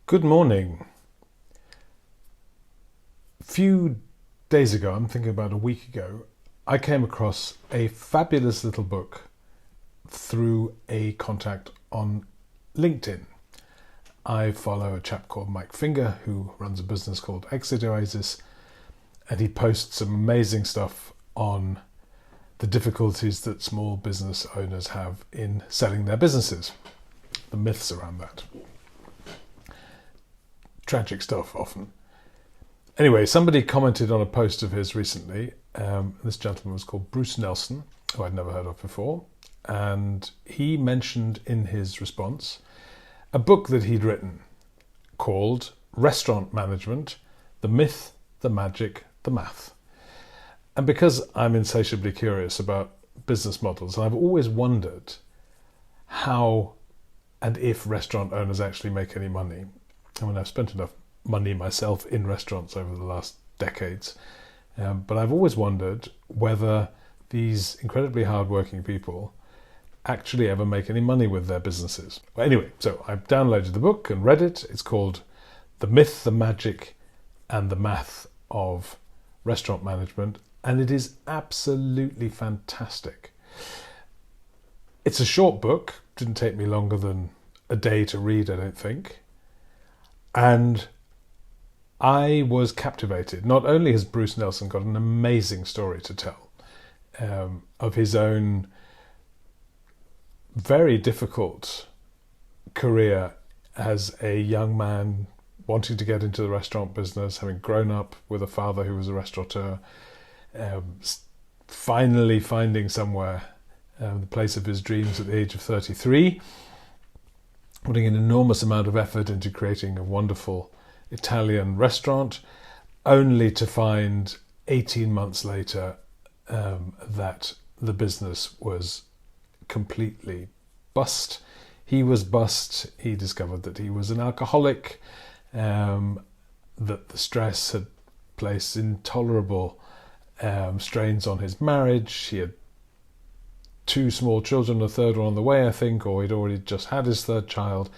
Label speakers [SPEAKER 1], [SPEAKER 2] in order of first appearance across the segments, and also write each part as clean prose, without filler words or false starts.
[SPEAKER 1] Good morning. A few days ago, I'm thinking about a week ago, I came across a fabulous little book through a contact on LinkedIn. I follow a chap called Mike Finger who runs a business called Exit Oasis, and he posts some amazing stuff on the difficulties that small business owners have in selling their businesses, the myths around that. Tragic stuff often. Anyway, somebody commented on a post of his recently. This gentleman was called Bruce Nelson, who I'd never heard of before, and he mentioned in his response a book that he'd written called Restaurant Management: The Myth, the Magic, the Math. And because I'm insatiably curious about business models, and I've always wondered how and if restaurant owners actually make any money. I mean, I've spent enough money myself in restaurants over the last decades, but I've always wondered whether these incredibly hardworking people actually ever make any money with their businesses. Well, anyway, so I downloaded the book and read it. It's called The Myth, the Magic, and the Math of Restaurant Management, and it is absolutely fantastic. It's a short book. Didn't take me longer than a day to read, I don't think. And I was captivated. Not only has Bruce Nelson got an amazing story to tell of his own very difficult career as a young man wanting to get into the restaurant business, having grown up with a father who was a restaurateur, finally finding somewhere, the place of his dreams at the age of 33, putting an enormous amount of effort into creating a wonderful Italian restaurant, only to find 18 months later that the business was completely bust. He was bust. He discovered that he was an alcoholic, that the stress had placed intolerable strains on his marriage. He had 2 small children, a third one on the way, I think, or he'd already just had his third child.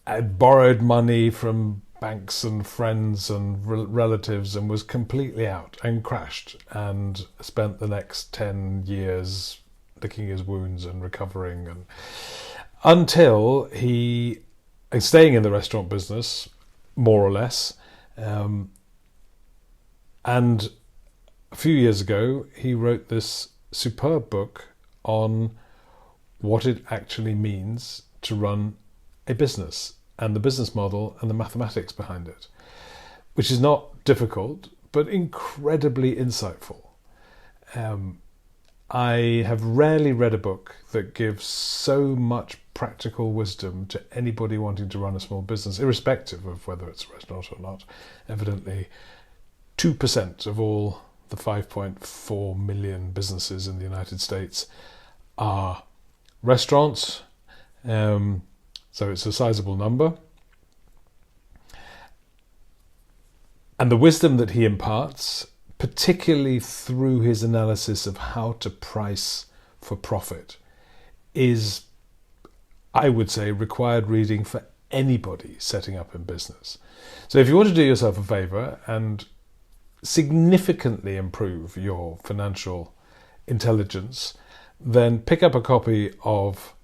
[SPEAKER 1] I'd borrowed money from banks and friends and relatives and was completely out and crashed, and spent the next 10 years licking his wounds and recovering, and until he, staying in the restaurant business, more or less, and a few years ago he wrote this superb book on what it actually means to run a business and the business model and the mathematics behind it, which is not difficult but incredibly insightful. I have rarely read a book that gives so much practical wisdom to anybody wanting to run a small business, irrespective of whether it's a restaurant or not. Evidently, 2% of all the 5.4 million businesses in the United States are restaurants, so it's a sizable number. And the wisdom that he imparts, particularly through his analysis of how to price for profit, is, I would say, required reading for anybody setting up in business. So if you want to do yourself a favour and significantly improve your financial intelligence, then pick up a copy of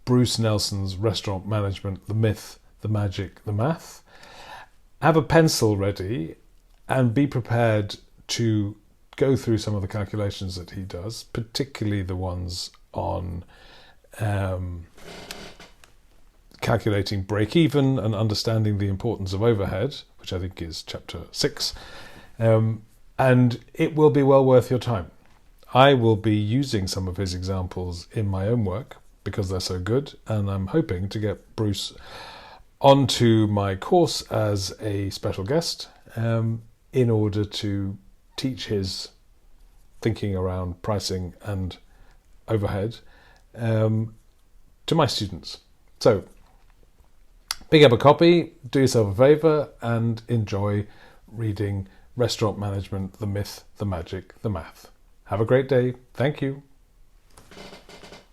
[SPEAKER 1] Bruce Nelson's Restaurant Management: The Myth, the Magic, the Math. Have a pencil ready and be prepared to go through some of the calculations that he does, particularly the ones on calculating break-even and understanding the importance of overhead, which I think is chapter 6. And it will be well worth your time. I will be using some of his examples in my own work because they're so good, and I'm hoping to get Bruce onto my course as a special guest in order to teach his thinking around pricing and overhead to my students. So pick up a copy, do yourself a favour, and enjoy reading Restaurant Management: The Myth, the Magic, the Math. Have a great day. Thank you.